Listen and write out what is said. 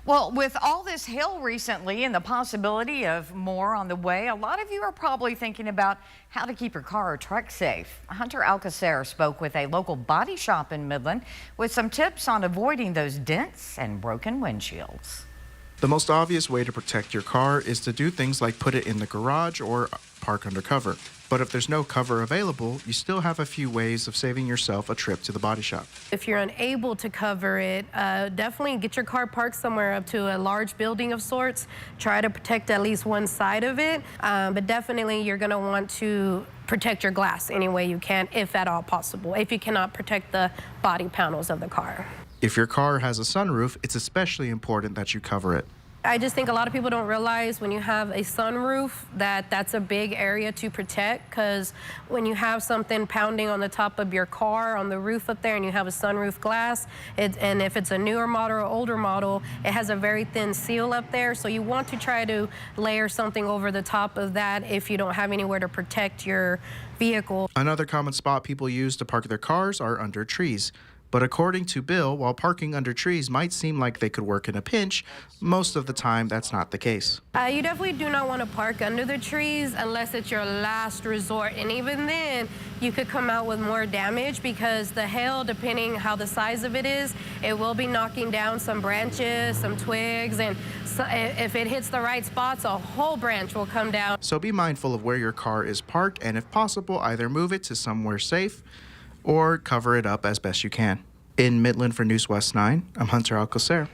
Well, with all this hail recently and the possibility of more on the way, a lot of you are probably thinking about how to keep your car or truck safe. Hunter Alcacer spoke with a local body shop in Midland with some tips on avoiding those dents and broken windshields. The most obvious way to protect your car is to do things like put it in the garage or park under cover. But if there's no cover available, you still have a few ways of saving yourself a trip to the body shop. If you're unable to cover it, definitely get your car parked somewhere up to a large building of sorts. Try to protect at least one side of it, but definitely you're going to want to protect your glass any way you can, if at all possible, if you cannot protect the body panels of the car. If your car has a sunroof, it's especially important that you cover it. I just think a lot of people don't realize when you have a sunroof that that's a big area to protect, because when you have something pounding on the top of your car on the roof up there and you have a sunroof glass, and if it's a newer model or older model, it has a very thin seal up there, so you want to try to layer something over the top of that if you don't have anywhere to protect your vehicle. Another common spot people use to park their cars are under trees. But according to Bill, while parking under trees might seem like they could work in a pinch, most of the time that's not the case. You definitely do not want to park under the trees unless it's your last resort. And even then, you could come out with more damage because the hail, depending how the size of it is, it will be knocking down some branches, some twigs, and so if it hits the right spots, a whole branch will come down. So be mindful of where your car is parked, and if possible, either move it to somewhere safe or cover it up as best you can. In Midland for News West 9, I'm Hunter Alcacer.